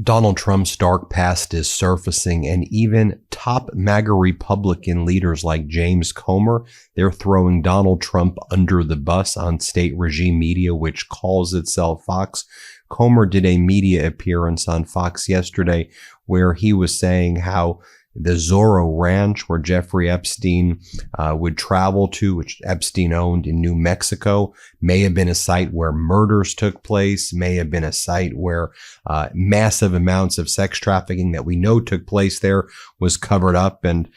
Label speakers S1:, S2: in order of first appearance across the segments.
S1: Donald Trump's dark past is surfacing, and even top MAGA Republican leaders like James Comer, they're throwing Donald Trump under the bus on state regime media, which calls itself Fox. Comer did a media appearance on Fox yesterday where he was saying how the Zorro Ranch, where Jeffrey Epstein would travel to, which Epstein owned in New Mexico, may have been a site where murders took place, may have been a site where massive amounts of sex trafficking that we know took place there was covered up. And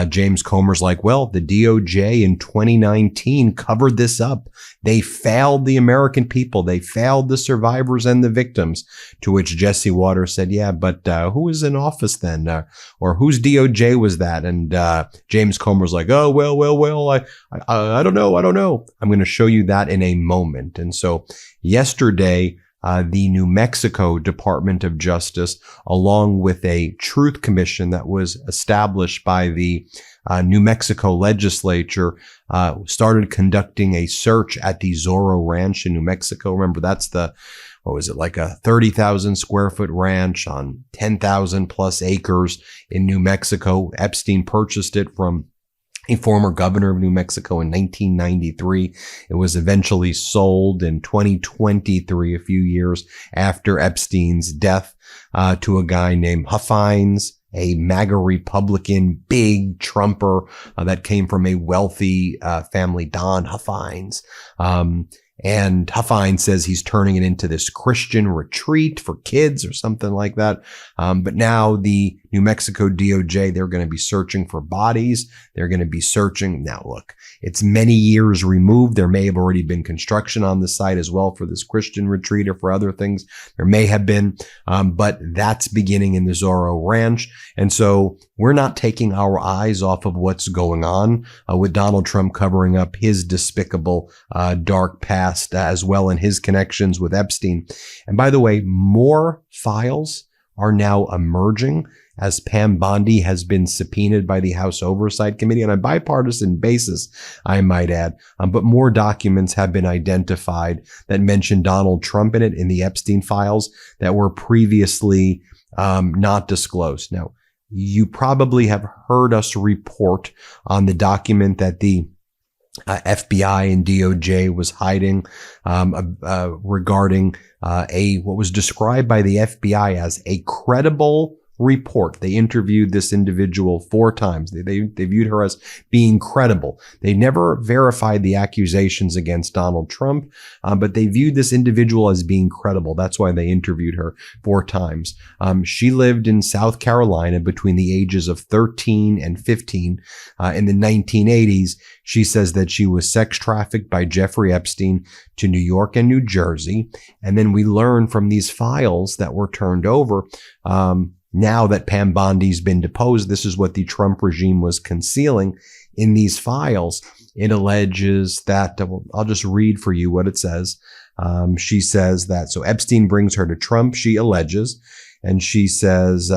S1: James Comer's like, well, the DOJ in 2019 covered this up. They failed the American people. They failed the survivors and the victims. To which Jesse Waters said, yeah, but who was in office then? Or whose DOJ was that? And James Comer's like, oh, well, I don't know. I'm going to show you that in a moment. And so yesterday, the New Mexico Department of Justice, along with a truth commission that was established by the New Mexico legislature, started conducting a search at the Zorro Ranch in New Mexico. Remember, that's like a 30,000 square foot ranch on 10,000 plus acres in New Mexico. Epstein purchased it from a former governor of New Mexico in 1993. It was eventually sold in 2023, a few years after Epstein's death, to a guy named Huffines, a MAGA Republican, big Trumper that came from a wealthy family, Don Huffines. And Huffine says he's turning it into this Christian retreat for kids or something like that. But now the New Mexico DOJ, they're going to be searching for bodies. They're going to be searching. Now, look, it's many years removed. There may have already been construction on the site as well for this Christian retreat or for other things. There may have been, but that's beginning in the Zorro Ranch. And so we're not taking our eyes off of what's going on with Donald Trump covering up his despicable, dark past as well and his connections with Epstein. And by the way, more files are now emerging as Pam Bondi has been subpoenaed by the House Oversight Committee on a bipartisan basis, I might add. But more documents have been identified that mention Donald Trump in it in the Epstein files that were previously not disclosed. Now, you probably have heard us report on the document that the FBI and DOJ was hiding regarding what was described by the FBI as a credible report. They interviewed this individual 4 times. They viewed her as being credible. They never verified the accusations against Donald Trump, but they viewed this individual as being credible. That's why they interviewed her 4 times. She lived in South Carolina between the ages of 13 and 15 in the 1980s. She says that she was sex trafficked by Jeffrey Epstein to New York and New Jersey. And then we learn from these files that were turned over, now that Pam Bondi's been deposed, this is what the Trump regime was concealing in these files. It alleges that, I'll just read for you what it says. She says that, so Epstein brings her to Trump, she alleges, and she says,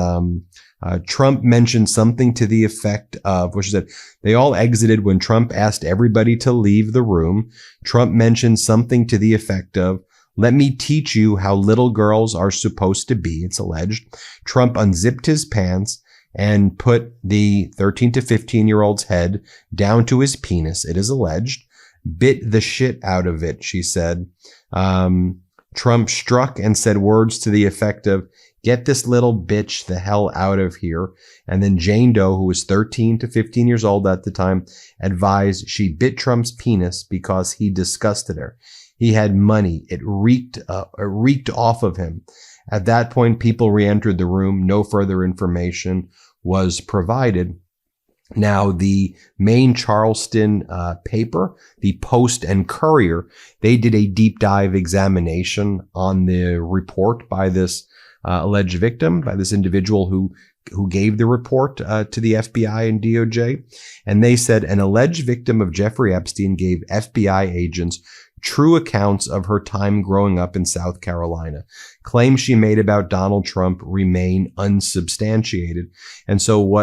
S1: Trump mentioned something to the effect of, what she said, they all exited when Trump asked everybody to leave the room. Trump mentioned something to the effect of, let me teach you how little girls are supposed to be, it's alleged. Trump unzipped his pants and put the 13 to 15-year-old's head down to his penis, it is alleged, bit the shit out of it, she said. Trump struck and said words to the effect of, get this little bitch the hell out of here. And then Jane Doe, who was 13 to 15 years old at the time, advised she bit Trump's penis because he disgusted her. He had money. It reeked off of him. At that point, people re-entered the room. No further information was provided. Now, the main Charleston paper, the Post and Courier, they did a deep dive examination on the report by this alleged victim, by this individual who gave the report to the FBI and DOJ. And they said an alleged victim of Jeffrey Epstein gave FBI agents true accounts of her time growing up in South Carolina. Claims she made about Donald Trump remain unsubstantiated. And so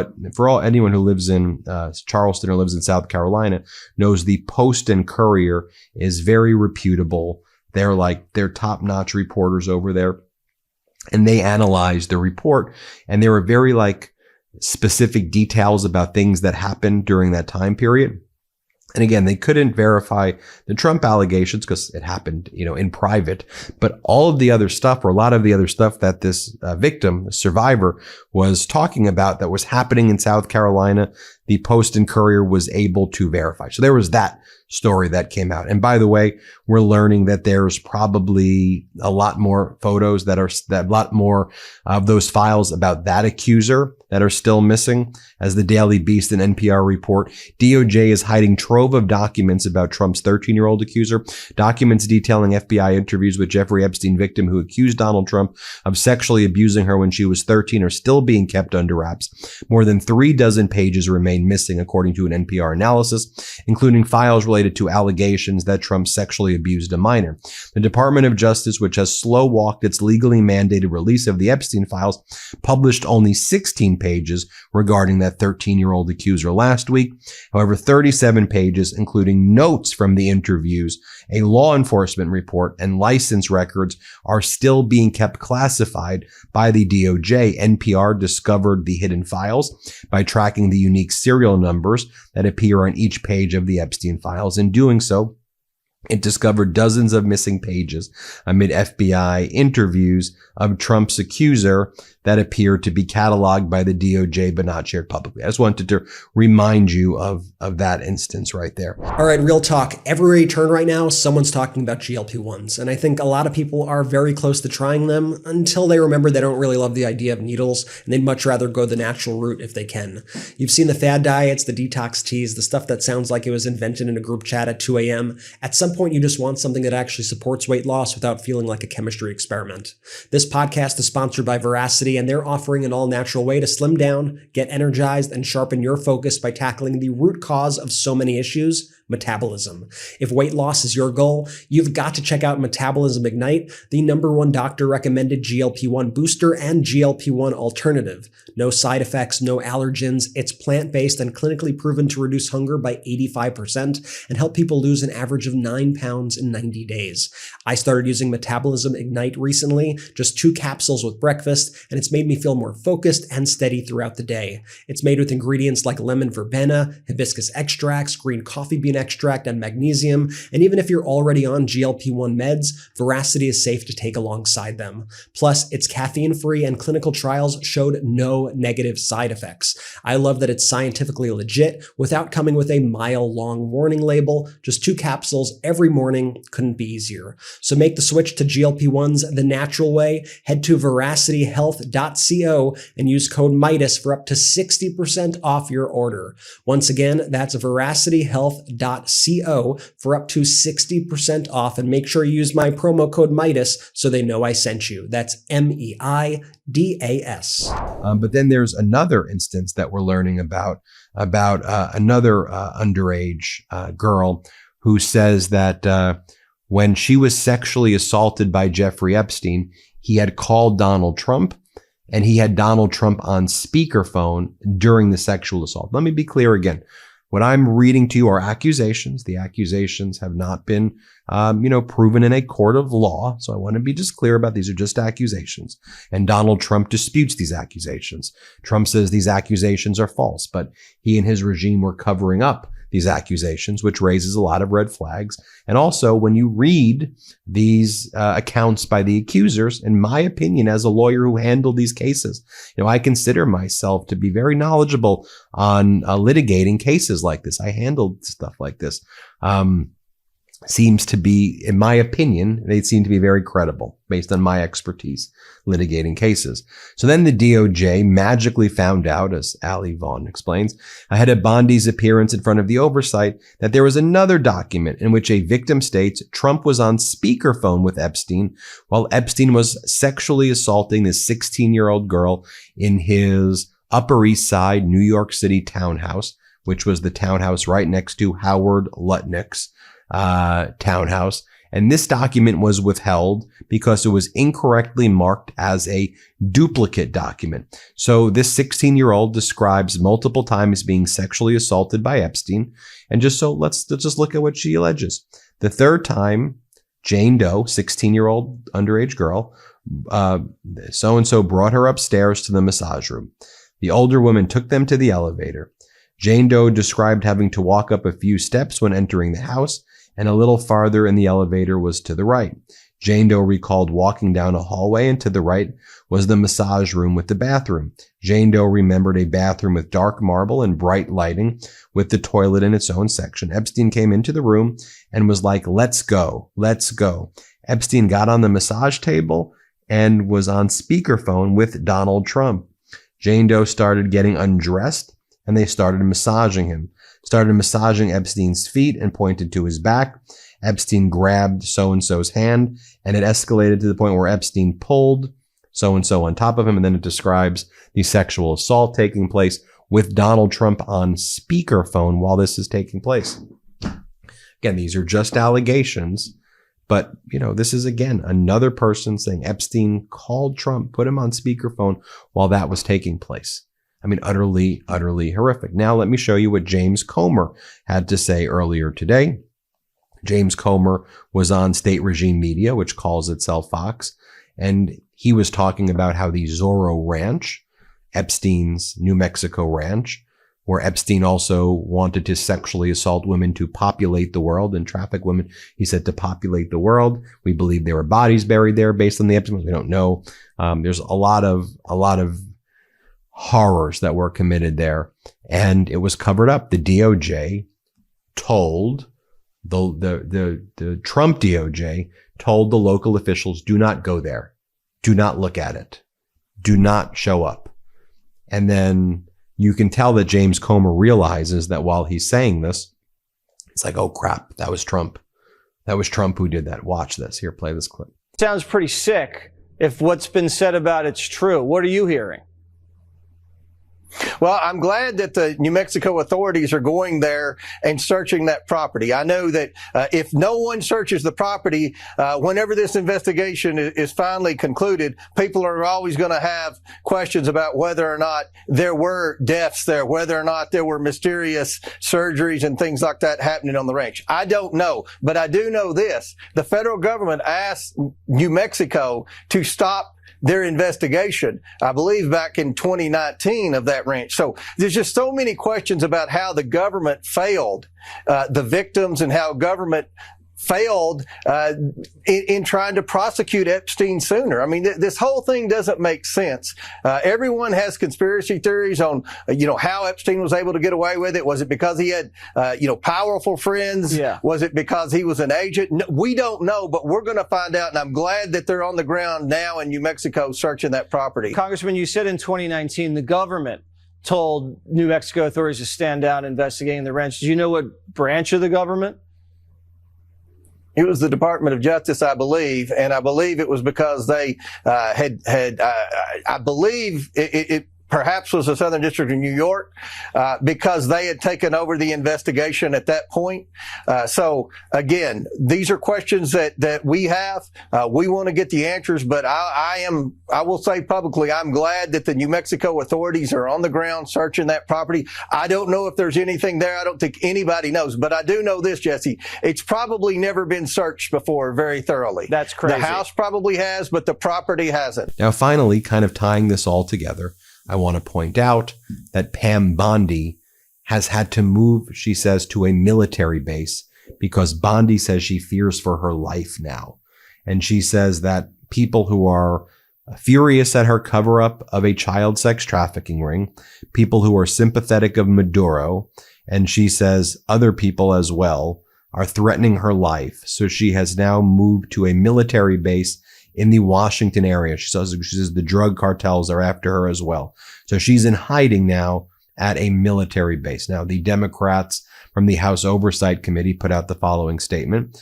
S1: anyone who lives in Charleston or lives in South Carolina knows the Post and Courier is very reputable. They're top-notch reporters over there. And they analyzed the report, and there were very specific details about things that happened during that time period. And again, they couldn't verify the Trump allegations because it happened, in private. But all of the other stuff, or a lot of the other stuff that this victim, the survivor, was talking about that was happening in South Carolina, the Post and Courier was able to verify. So there was that story that came out. And by the way, we're learning that there's probably a lot more photos that a lot more of those files about that accuser that are still missing. As the Daily Beast and NPR report, DOJ is hiding trove of documents about Trump's 13-year-old accuser. Documents detailing FBI interviews with Jeffrey Epstein victim who accused Donald Trump of sexually abusing her when she was 13 are still being kept under wraps. More than 36 pages remain missing, according to an NPR analysis, including files related to allegations that Trump sexually abused a minor. The Department of Justice, which has slow-walked its legally mandated release of the Epstein files, published only 16 pages regarding that 13-year-old accuser last week. However, 37 pages, including notes from the interviews, a law enforcement report, and license records, are still being kept classified by the DOJ. NPR discovered the hidden files by tracking the unique serial numbers that appear on each page of the Epstein files. In doing so, it discovered dozens of missing pages amid FBI interviews of Trump's accuser that appeared to be cataloged by the DOJ but not shared publicly. I just wanted to remind you of that instance right there.
S2: All right, real talk. Everywhere you turn right now, someone's talking about GLP-1s. And I think a lot of people are very close to trying them until they remember they don't really love the idea of needles and they'd much rather go the natural route if they can. You've seen the fad diets, the detox teas, the stuff that sounds like it was invented in a group chat at 2 a.m. At some point, you just want something that actually supports weight loss without feeling like a chemistry experiment. This podcast is sponsored by Veracity, and they're offering an all-natural way to slim down, get energized, and sharpen your focus by tackling the root cause of so many issues: metabolism. If weight loss is your goal, you've got to check out Metabolism Ignite, the #1 doctor-recommended GLP-1 booster and GLP-1 alternative. No side effects, no allergens. It's plant-based and clinically proven to reduce hunger by 85% and help people lose an average of 9 pounds in 90 days. I started using Metabolism Ignite recently, just 2 capsules with breakfast, and it's made me feel more focused and steady throughout the day. It's made with ingredients like lemon verbena, hibiscus extracts, green coffee bean extract, and magnesium. And even if you're already on GLP-1 meds, Veracity is safe to take alongside them. Plus, it's caffeine-free and clinical trials showed no negative side effects. I love that it's scientifically legit without coming with a mile-long warning label. Just 2 capsules every morning. Couldn't be easier. So make the switch to GLP-1s the natural way. Head to veracityhealth.co and use code MIDAS for up to 60% off your order. Once again, that's veracityhealth.co for up to 60% off, and make sure you use my promo code MIDAS so they know I sent you. That's MEIDAS.
S1: But then there's another instance that we're learning about another underage girl who says that when she was sexually assaulted by Jeffrey Epstein, he had called Donald Trump, and he had Donald Trump on speakerphone during the sexual assault. Let me be clear again. What I'm reading to you are accusations. The accusations have not been, proven in a court of law. So I want to be just clear about these are just accusations. And Donald Trump disputes these accusations. Trump says these accusations are false, but he and his regime were covering up these accusations, which raises a lot of red flags. And also, when you read these accounts by the accusers, in my opinion, as a lawyer who handled these cases, I consider myself to be very knowledgeable on litigating cases like this. I handled stuff like this. Seems to be, in my opinion, they seem to be very credible based on my expertise litigating cases. So then the DOJ magically found out, as Ali Vaughn explains, ahead of Bondi's appearance in front of the oversight, that there was another document in which a victim states Trump was on speakerphone with Epstein while Epstein was sexually assaulting this 16-year-old girl in his Upper East Side, New York City townhouse, which was the townhouse right next to Howard Lutnick's townhouse. And this document was withheld because it was incorrectly marked as a duplicate document. So this 16-year-old describes multiple times being sexually assaulted by Epstein. And let's just look at what she alleges. The third time, Jane Doe, 16-year-old underage girl, So-and-so brought her upstairs to the massage room. The older woman took them to the elevator. Jane Doe described having to walk up a few steps when entering the house, and a little farther in the elevator was to the right. Jane Doe recalled walking down a hallway, and to the right was the massage room with the bathroom. Jane Doe remembered a bathroom with dark marble and bright lighting with the toilet in its own section. Epstein came into the room and was like, "Let's go, let's go." Epstein got on the massage table and was on speakerphone with Donald Trump. Jane Doe started getting undressed, and they started massaging Epstein's feet and pointed to his back. Epstein grabbed so-and-so's hand, and it escalated to the point where Epstein pulled so-and-so on top of him, and then it describes the sexual assault taking place with Donald Trump on speakerphone while this is taking place. Again, these are just allegations, but, this is, again, another person saying Epstein called Trump, put him on speakerphone while that was taking place. I mean, utterly, utterly horrific. Now, let me show you what James Comer had to say earlier today. James Comer was on state regime media, which calls itself Fox, and he was talking about how the Zorro Ranch, Epstein's New Mexico ranch, where Epstein also wanted to sexually assault women to populate the world and traffic women. He said to populate the world. We believe there were bodies buried there based on the Epstein. We don't know. There's a lot of horrors that were committed there, and it was covered up. The DOJ told the Trump DOJ told the local officials, do not go there. Do not look at it. Do not show up. And then you can tell that James Comer realizes that while he's saying this, it's like, oh crap, that was Trump. That was Trump who did that. Watch this. Here, play this clip.
S3: Sounds pretty sick if what's been said about it's true. What are you hearing?
S4: Well, I'm glad that the New Mexico authorities are going there and searching that property. I know that if no one searches the property, whenever this investigation is finally concluded, people are always going to have questions about whether or not there were deaths there, whether or not there were mysterious surgeries and things like that happening on the ranch. I don't know, but I do know this. The federal government asked New Mexico to stop their investigation, I believe back in 2019 of that ranch. So there's just so many questions about how the government failed the victims and how government failed in trying to prosecute Epstein sooner. I mean, this whole thing doesn't make sense. Everyone has conspiracy theories on, how Epstein was able to get away with it. Was it because he had, powerful friends?
S3: Yeah.
S4: Was it because he was an agent? No, we don't know, but we're going to find out. And I'm glad that they're on the ground now in New Mexico searching that property.
S3: Congressman, you said in 2019 the government told New Mexico authorities to stand down investigating the ranch. Do you know what branch of the government?
S4: It was the Department of Justice, I believe, and I believe it was because they I believe it perhaps was the Southern District of New York, because they had taken over the investigation at that point. So again, these are questions that we have. We want to get the answers, but I will say publicly, I'm glad that the New Mexico authorities are on the ground searching that property. I don't know if there's anything there. I don't think anybody knows, but I do know this, Jesse. It's probably never been searched before very thoroughly.
S3: That's crazy.
S4: The house probably has, but the property hasn't.
S1: Now, finally, kind of tying this all together, I want to point out that Pam Bondi has had to move, she says, to a military base because Bondi says she fears for her life now. And she says that people who are furious at her cover-up of a child sex trafficking ring, people who are sympathetic of Maduro, and she says other people as well, are threatening her life. So she has now moved to a military base in the Washington area. She says the drug cartels are after her as well. So she's in hiding now at a military base. Now, the Democrats from the House Oversight Committee put out the following statement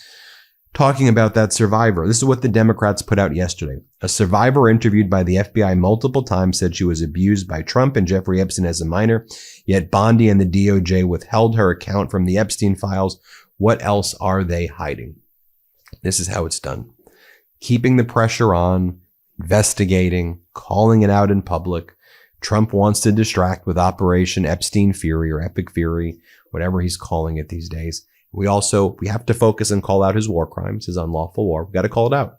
S1: talking about that survivor. This is what the Democrats put out yesterday. A survivor interviewed by the FBI multiple times said she was abused by Trump and Jeffrey Epstein as a minor, yet Bondi and the DOJ withheld her account from the Epstein files. What else are they hiding? This is how it's done. Keeping the pressure on, investigating, calling it out in public. Trump wants to distract with Operation Epstein Fury or Epic Fury, whatever he's calling it these days. We have to focus and call out his war crimes, his unlawful war. We've got to call it out.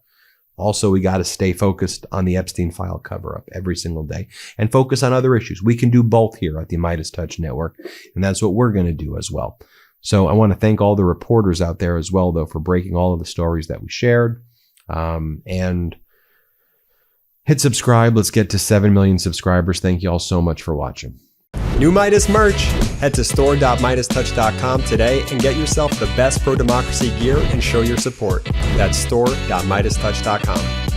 S1: Also, we got to stay focused on the Epstein file cover-up every single day and focus on other issues. We can do both here at the MeidasTouch Network, and that's what we're going to do as well. So I want to thank all the reporters out there as well, though, for breaking all of the stories that we shared. And hit subscribe. Let's get to 7 million subscribers. Thank you all so much for watching.
S2: New Meidas merch. Head to store.meidastouch.com today and get yourself the best pro-democracy gear and show your support. That's store.meidastouch.com.